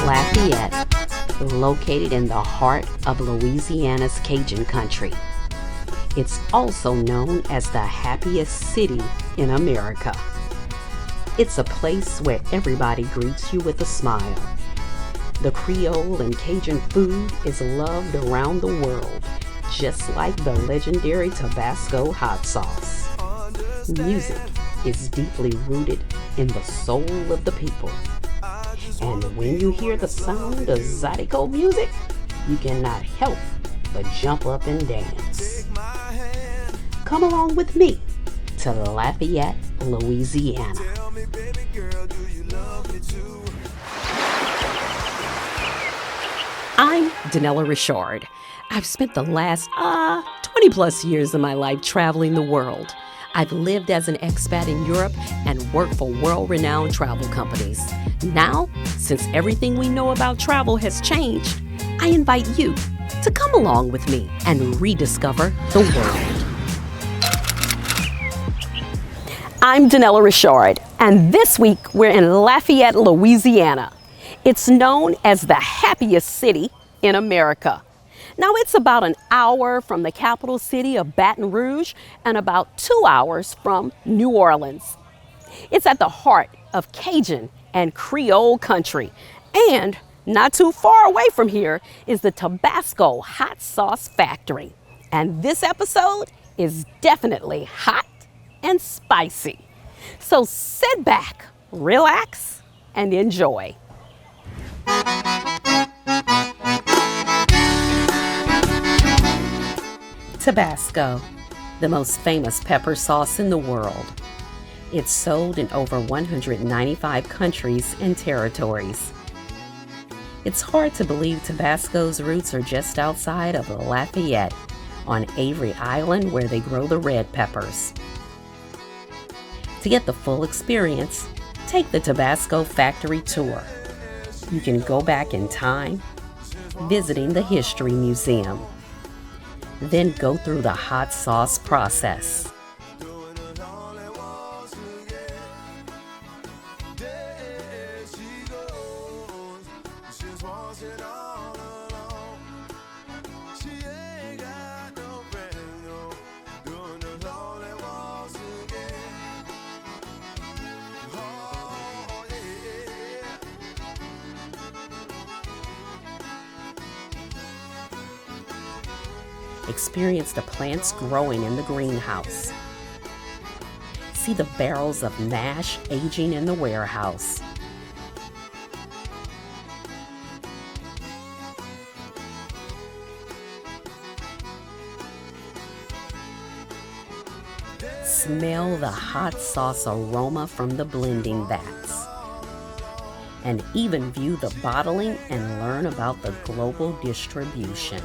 Lafayette, located in the heart of Louisiana's Cajun country. It's also known as the happiest city in America. It's a place where everybody greets you with a smile. The Creole and Cajun food is loved around the world, just like the legendary Tabasco hot sauce. Music is deeply rooted in the soul of the people. And when you hear the sound of Zydeco music, you cannot help but jump up and dance. Come along with me to Lafayette, Louisiana. I'm Denella Ri'chard. I've spent the last 20 plus years of my life traveling the world. I've lived as an expat in Europe and worked for world-renowned travel companies. Now, since everything we know about travel has changed, I invite you to come along with me and rediscover the world. I'm Denella Ri'chard, and this week we're in Lafayette, Louisiana. It's known as the happiest city in America. Now, it's about an hour from the capital city of Baton Rouge and about 2 hours from New Orleans. It's at the heart of Cajun and Creole country, and not too far away from here is the Tabasco hot sauce factory. And this episode is definitely hot and spicy. So sit back, relax, and enjoy. Tabasco, the most famous pepper sauce in the world. It's sold in over 195 countries and territories. It's hard to believe Tabasco's roots are just outside of Lafayette, on Avery Island, where they grow the red peppers. To get the full experience, take the Tabasco factory tour. You can go back in time, visiting the History Museum. Then go through the hot sauce process. Experience the plants growing in the greenhouse. See the barrels of mash aging in the warehouse. Smell the hot sauce aroma from the blending vats. And even view the bottling and learn about the global distribution.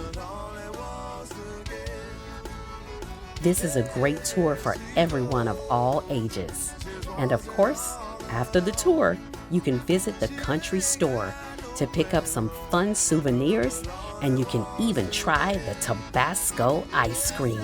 This is a great tour for everyone of all ages. And of course, after the tour, you can visit the country store to pick up some fun souvenirs, and you can even try the Tabasco ice cream.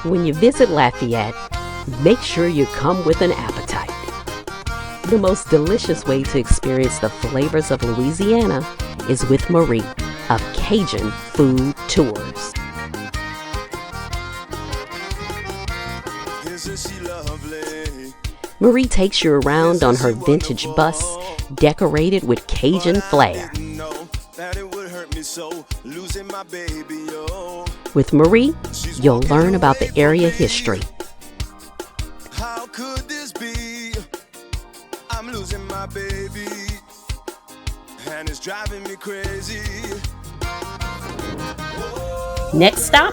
When you visit Lafayette, make sure you come with an appetite. The most delicious way to experience the flavors of Louisiana is with Marie of Cajun Food Tours. Marie takes you around on her vintage bus decorated with Cajun flair. With Marie, you'll learn about the area history. How could this be? I'm losing my baby, and it's driving me crazy. Next stop,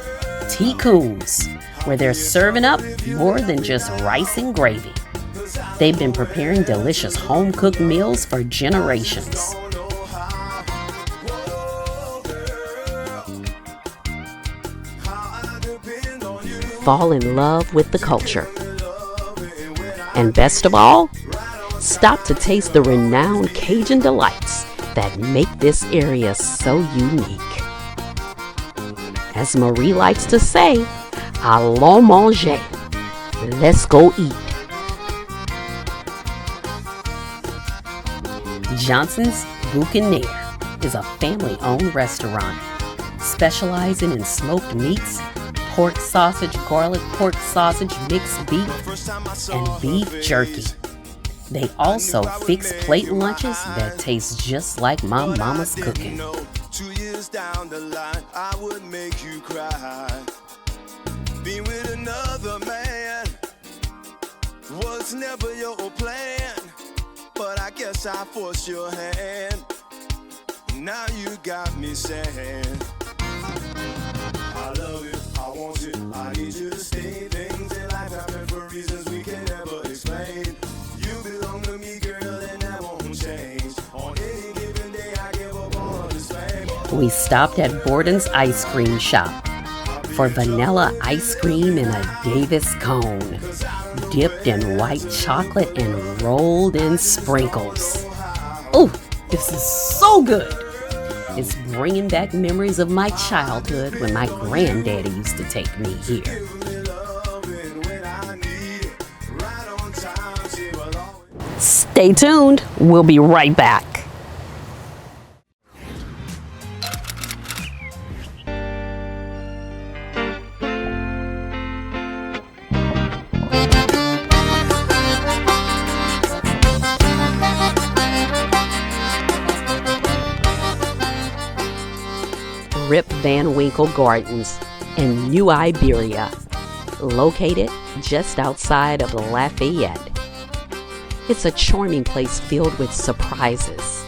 T-Coons, where they're serving up more than just rice and gravy. They've been preparing delicious home-cooked meals for generations. Fall in love with the culture And best of all, stop to taste the renowned Cajun delights that make this area so unique. As Marie likes to say, allons manger. Let's go eat. Johnson's Bouquinaire is a family-owned restaurant specializing in smoked meats, pork sausage, garlic pork sausage, mixed beef, and beef jerky. They also fix plate lunches that taste just like my mama's cooking. 2 years down the line, I would make you cry. Being with another man was never your plan, but I guess I forced your hand. Now you got me saying, I love you, I want you, I need you to stay. Things in life happen for reasons we can never explain. You belong to me, girl, and that won't change. On any given day, I give up all of this fame. We stopped at Borden's Ice Cream Shop for vanilla ice cream in a Davis cone, dipped in white chocolate and rolled in sprinkles. Oh, this is so good! It's bringing back memories of my childhood when my granddaddy used to take me here. Stay tuned, we'll be right back. Rip Van Winkle Gardens in New Iberia, located just outside of Lafayette. It's a charming place filled with surprises,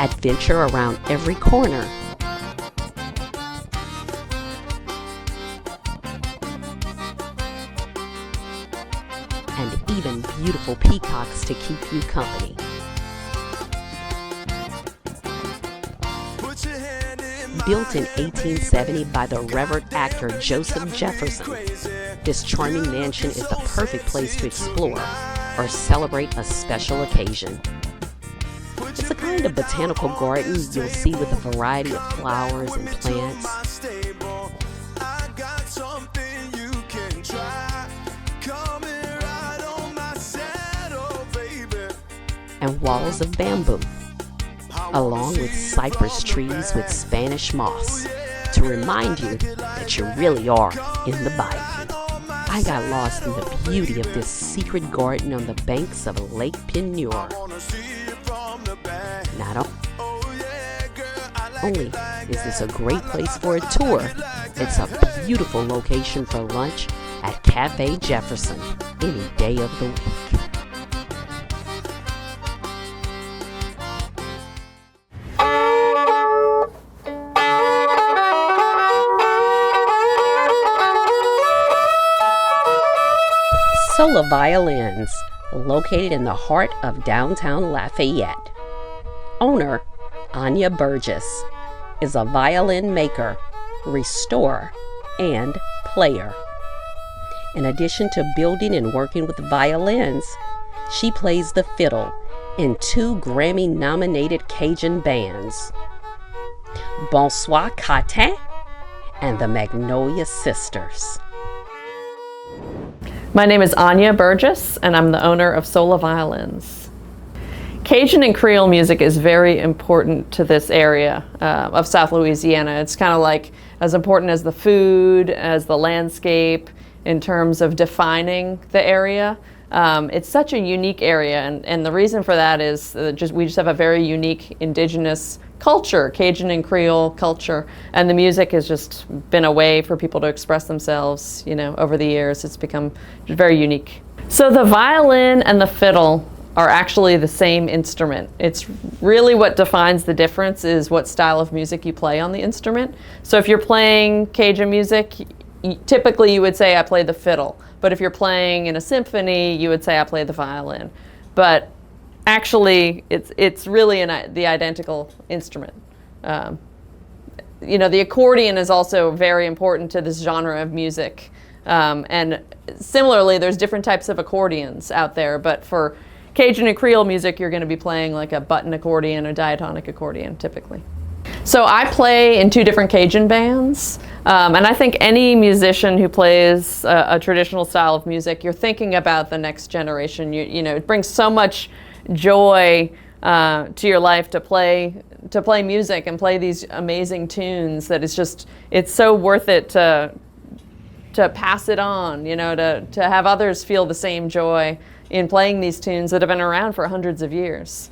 adventure around every corner, and even beautiful peacocks to keep you company. Built in 1870 by the Reverend actor Joseph Jefferson, this charming mansion is the perfect place to explore or celebrate a special occasion. It's a kind of botanical garden you'll see with a variety of flowers and plants. And walls of bamboo, along with cypress trees with Spanish moss, to remind you that you really are in the Bible. I got lost in the beauty of this secret garden on the banks of Lake Penior. Not only is this a great place for a tour, it's a beautiful location for lunch at Cafe Jefferson any day of the week. Sola Violins, located in the heart of downtown Lafayette. Owner, Anya Burgess, is a violin maker, restorer, and player. In addition to building and working with violins, she plays the fiddle in 2 Grammy-nominated Cajun bands, Bonsoir Catin and the Magnolia Sisters. My name is Anya Burgess, and I'm the owner of Sola Violins. Cajun and Creole music is very important to this area of South Louisiana. It's kind of like as important as the food, as the landscape, in terms of defining the area. It's such a unique area, and the reason for that is we just have a very unique indigenous culture, Cajun and Creole culture, and the music has just been a way for people to express themselves, over the years. It's become very unique. So the violin and the fiddle are actually the same instrument. It's really what defines the difference is what style of music you play on the instrument. So if you're playing Cajun music, typically you would say I play the fiddle, but if you're playing in a symphony, you would say I play the violin. But actually, it's really the identical instrument. The accordion is also very important to this genre of music. And similarly, there's different types of accordions out there, but for Cajun and Creole music, you're going to be playing like a button accordion or diatonic accordion typically. So I play in 2 different Cajun bands, and I think any musician who plays a traditional style of music, you're thinking about the next generation. You know, it brings so much joy to your life to play music and play these amazing tunes that it's so worth it to pass it on, you know, to have others feel the same joy in playing these tunes that have been around for hundreds of years.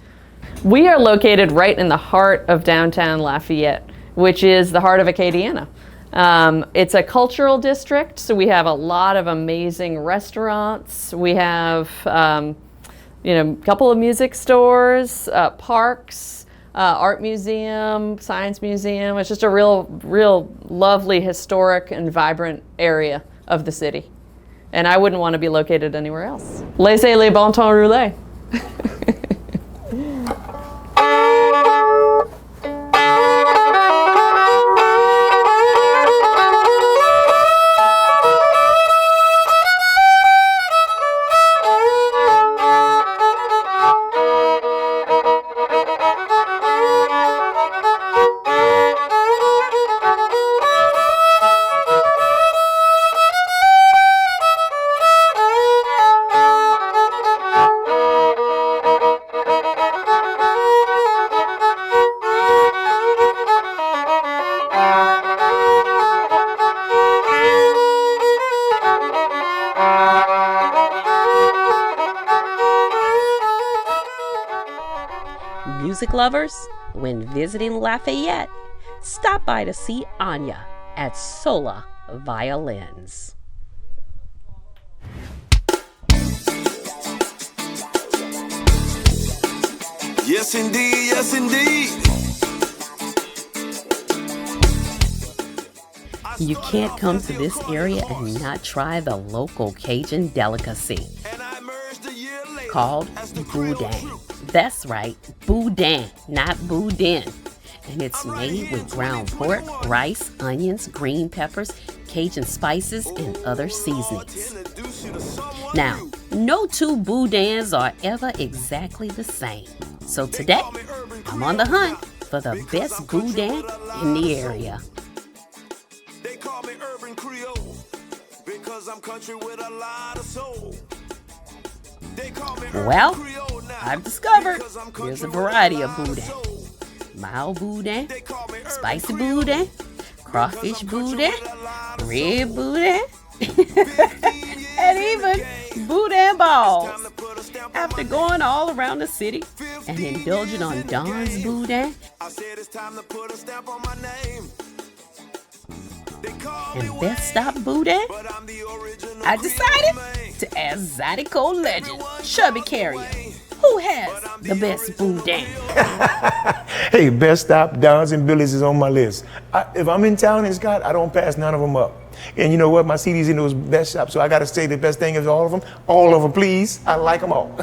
We are located right in the heart of downtown Lafayette, which is the heart of Acadiana. It's a cultural district, so we have a lot of amazing restaurants. We have, you know, a couple of music stores, parks, art museum, science museum. It's just a real lovely, historic, and vibrant area of the city. And I wouldn't want to be located anywhere else. Laissez les bon temps rouler. Music lovers, when visiting Lafayette, stop by to see Anya at Sola Violins. Yes, indeed, yes, indeed. You can't come to this area and not try the local Cajun delicacy called boudin. That's right, boudin, not boudin. And it's made with ground pork, rice, onions, green peppers, Cajun spices, and other seasonings. Now, no 2 boudins are ever exactly the same. So today, I'm on the hunt for the best boudin in the area. They call me urban Creole because I'm country with a lot of soul. Well, I've discovered there's a variety of boudin. Mild boudin, spicy boudin, crawfish boudin, red boudin, and even boudin balls. After going all around the city and indulging on Don's boudin and Best Stop boudin, I decided to ask Zydeco legend Chubby Carrier, who has the best boudin. Hey, Best Stop, Don's, and Billy's is on my list. If I'm in town and Scott, I don't pass none of them up. And you know what? My CD's in those best shops, so I got to say the best thing is all of them. All of them, please. I like them all.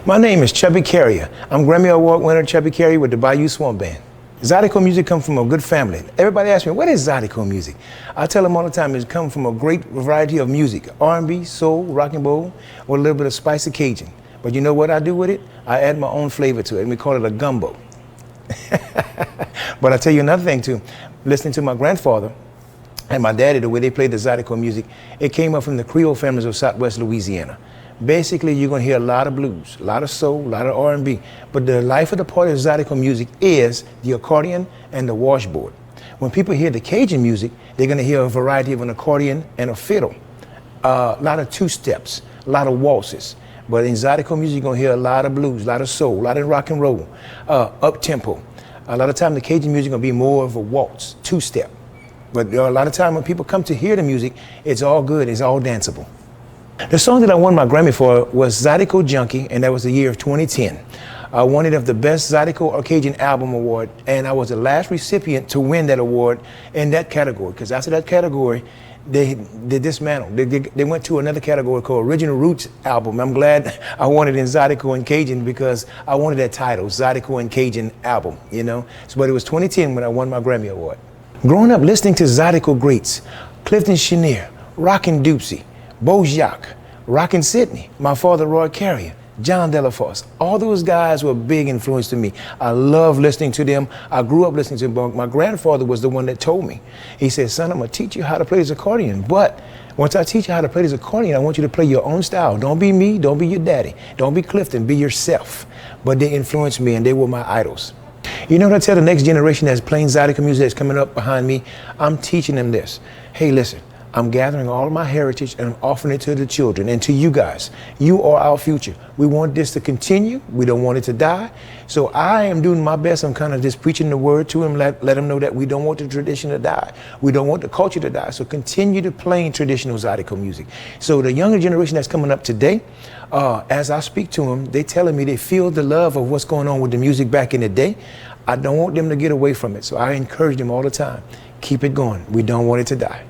My name is Chubby Carrier. I'm Grammy Award winner Chubby Carrier with the Bayou Swamp Band. Zydeco music comes from a good family. Everybody asks me, what is Zydeco music? I tell them all the time, it's come from a great variety of music. R&B, soul, rock and roll, with a little bit of spicy Cajun. But you know what I do with it? I add my own flavor to it, and we call it a gumbo. But I tell you another thing too. Listening to my grandfather and my daddy, the way they played the Zydeco music, it came up from the Creole families of Southwest Louisiana. Basically, you're gonna hear a lot of blues, a lot of soul, a lot of R&B. But the life of the party of Zydeco music is the accordion and the washboard. When people hear the Cajun music, they're gonna hear a variety of an accordion and a fiddle. A lot of two-steps, a lot of waltzes. But in Zydeco music, you're gonna hear a lot of blues, a lot of soul, a lot of rock and roll, up-tempo. A lot of time the Cajun music gonna be more of a waltz, two-step. But a lot of time when people come to hear the music, it's all good, it's all danceable. The song that I won my Grammy for was Zydeco Junkie, and that was the year of 2010. I won it of the Best Zydeco Cajun Album Award, and I was the last recipient to win that award in that category, because after that category, they dismantled. They went to another category called Original Roots Album. I'm glad I won it in Zydeco and Cajun because I wanted that title, Zydeco and Cajun Album, you know? So, but it was 2010 when I won my Grammy Award. Growing up listening to Zydeco greats, Clifton Chenier, Rockin' Doopsie, Bojack, Rockin' Sydney, my father Roy Carrier, John Delaforce. All those guys were a big influence to me. I love listening to them. I grew up listening to them. My grandfather was the one that told me. He said, son, I'm gonna teach you how to play this accordion, but once I teach you how to play this accordion, I want you to play your own style. Don't be me, don't be your daddy. Don't be Clifton, be yourself. But they influenced me and they were my idols. You know what I tell the next generation that's playing Zydeco music that's coming up behind me? I'm teaching them this. Hey, listen, I'm gathering all of my heritage and I'm offering it to the children and to you guys. You are our future. We want this to continue. We don't want it to die. So I am doing my best. I'm kind of just preaching the word to them, let them know that we don't want the tradition to die. We don't want the culture to die. So continue to play traditional Zydeco music. So the younger generation that's coming up today, as I speak to them, they telling me they feel the love of what's going on with the music back in the day. I don't want them to get away from it. So I encourage them all the time. Keep it going. We don't want it to die.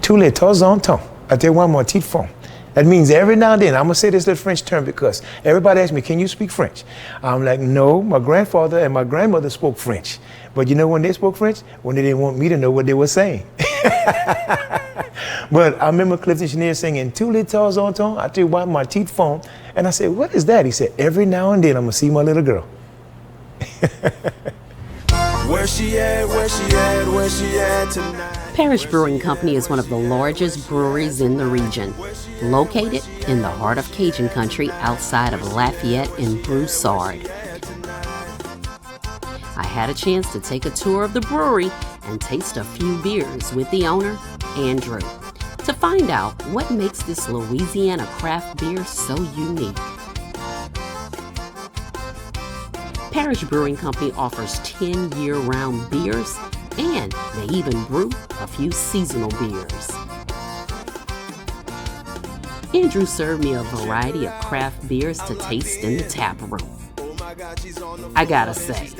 Tous les temps en temps, I tell one more petite fond. That means every now and then, I'm gonna say this little French term because everybody asks me, can you speak French? I'm like, no, my grandfather and my grandmother spoke French. But you know when they spoke French? When they didn't want me to know what they were saying. But I remember Clifton Chenier singing, tous les temps en temps, I tell one more petite fond. And I said, what is that? He said, every now and then, I'm gonna see my little girl. Where she at, where she at, where she at tonight? Parish Brewing Company is one of the largest breweries in the region, located in the heart of Cajun country outside of Lafayette and Broussard. I had a chance to take a tour of the brewery and taste a few beers with the owner, Andrew, to find out what makes this Louisiana craft beer so unique. Parish Brewing Company offers 10 year-round beers, and they even brew a few seasonal beers. Andrew served me a variety of craft beers to taste in the tap room. I gotta say,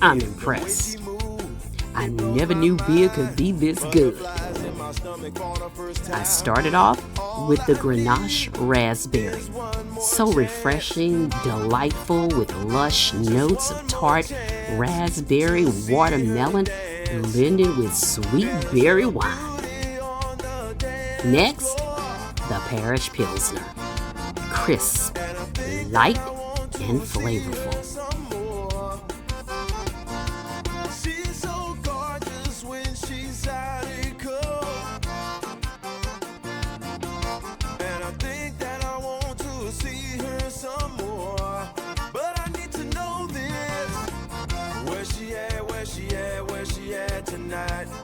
I'm impressed. I never knew beer could be this good. I started off with the Grenache Raspberry. So refreshing, delightful, with lush notes of tart raspberry, watermelon, blended with sweet berry wine. Next, the Parish Pilsner. Crisp, light, and flavorful.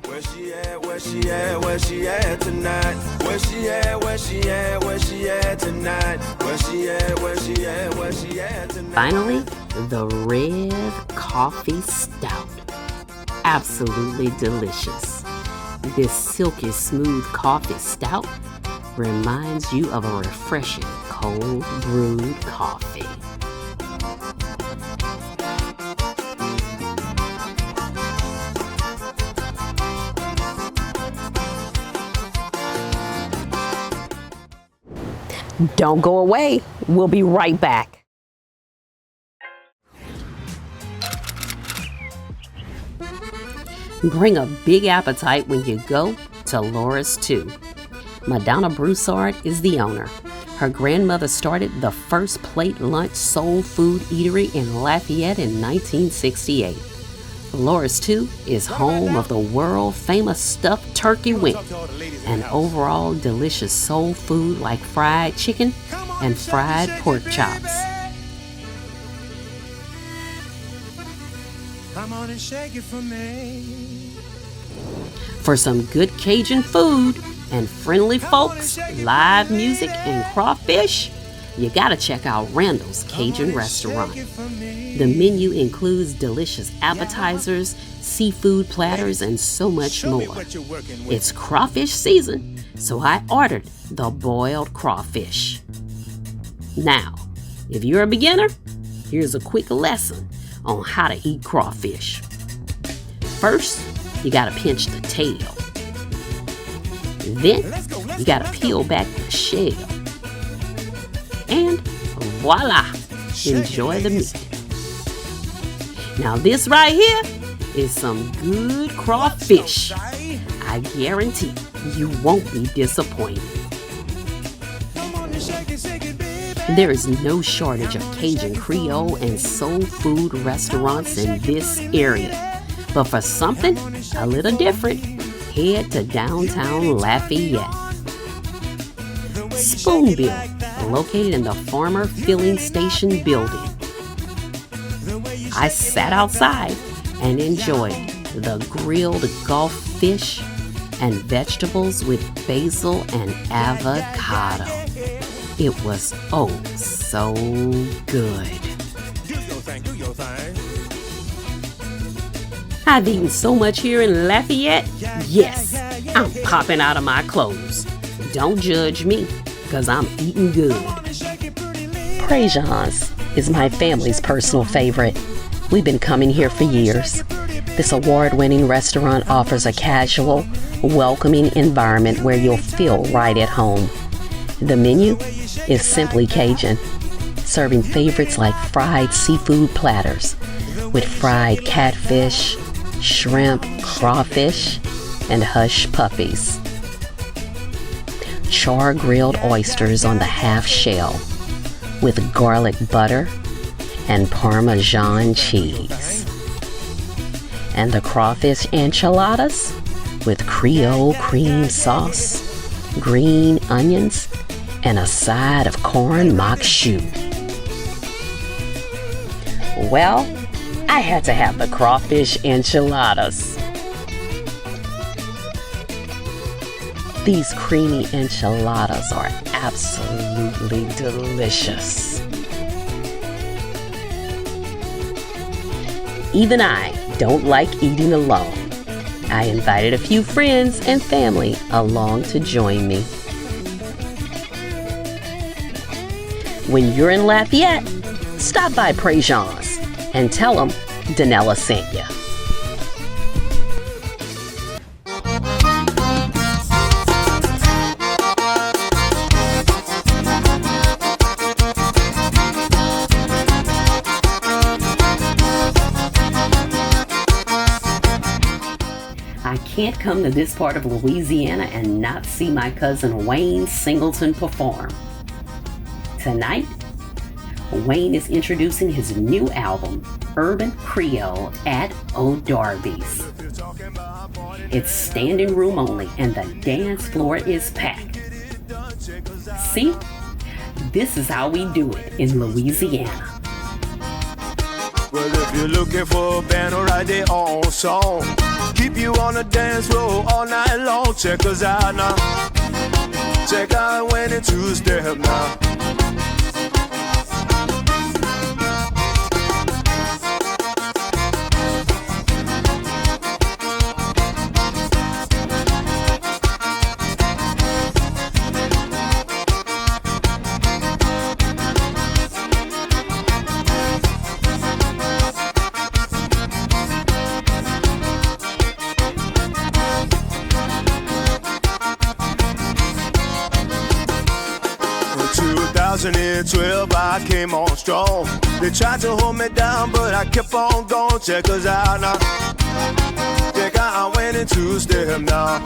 Where she at, where she at, where she at tonight? Where she at, where she at, where she at tonight? Where she at, where she at, where she at tonight? Finally, the Rev Coffee Stout. Absolutely delicious. This silky smooth coffee stout reminds you of a refreshing cold brewed coffee. Don't go away. We'll be right back. Bring a big appetite when you go to Laura's 2. Madonna Broussard is the owner. Her grandmother started the first plate lunch soul food eatery in Lafayette in 1968. Laura's 2 is home of the world-famous stuffed turkey wing and overall delicious soul food like fried chicken and fried pork chops. Come on and shake it for me. For some good Cajun food and friendly folks, live music, and crawfish, you gotta check out Randall's Cajun Restaurant. The menu includes delicious appetizers, seafood platters, and so much more. It's crawfish season, so I ordered the boiled crawfish. Now, if you're a beginner, here's a quick lesson on how to eat crawfish. First, you gotta pinch the tail. Then, you gotta peel back the shell. And voila, enjoy the meat. Now this right here is some good crawfish. I guarantee you won't be disappointed. There is no shortage of Cajun Creole and soul food restaurants in this area. But for something a little different, head to downtown Lafayette. Spoonbill, located in the Farmer Filling Station building. I sat outside and enjoyed the grilled Gulf fish and vegetables with basil and avocado. It was oh so good. I've eaten so much here in Lafayette, yes, I'm popping out of my clothes. Don't judge me, cause I'm eating good. Prejean's is my family's personal favorite. We've been coming here for years. This award-winning restaurant offers a casual, welcoming environment where you'll feel right at home. The menu is simply Cajun, serving favorites like fried seafood platters with fried catfish, shrimp, crawfish, and hush puppies. Char-grilled oysters on the half shell with garlic butter and Parmesan cheese. And the crawfish enchiladas with Creole cream sauce, green onions, and a side of corn mock choux. Well, I had to have the crawfish enchiladas. These creamy enchiladas are absolutely delicious. Even I don't like eating alone. I invited a few friends and family along to join me. When you're in Lafayette, stop by Prejean's and tell them Denella sent you. I can't come to this part of Louisiana and not see my cousin Wayne Singleton perform. Tonight, Wayne is introducing his new album, Urban Creole, at O'Darby's. It's standing room only and the dance floor is packed. See, this is how we do it in Louisiana. Well, if you're looking for a band to write their own song, keep you on the dance floor all night long. Check us out now. Check out when it's two-step now. In 2012 I came on strong. They tried to hold me down, but I kept on going. Check us out now. Check out I went in two-step now.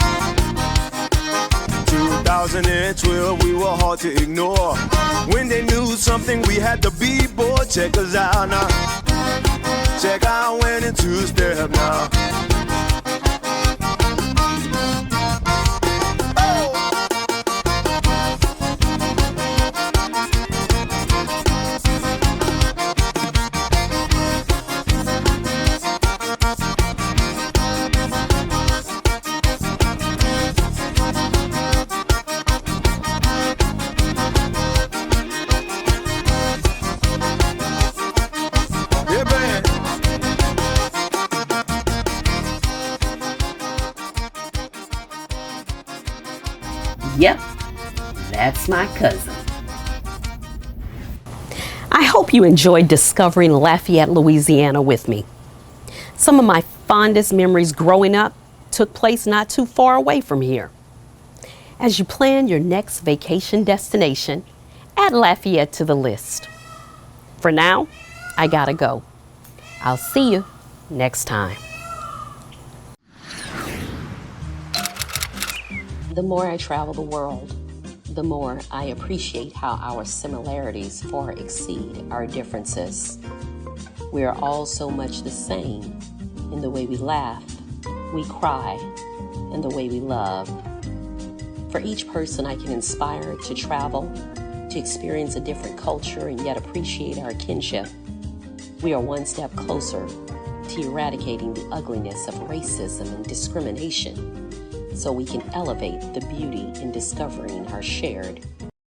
2012 we were hard to ignore. When they knew something we had to be bored. Check us out now. Check out I went in two-step now. Yep, that's my cousin. I hope you enjoyed discovering Lafayette, Louisiana with me. Some of my fondest memories growing up took place not too far away from here. As you plan your next vacation destination, add Lafayette to the list. For now, I gotta go. I'll see you next time. The more I travel the world, the more I appreciate how our similarities far exceed our differences. We are all so much the same in the way we laugh, we cry, and the way we love. For each person I can inspire to travel, to experience a different culture and yet appreciate our kinship, we are one step closer to eradicating the ugliness of racism and discrimination, so we can elevate the beauty in discovering our shared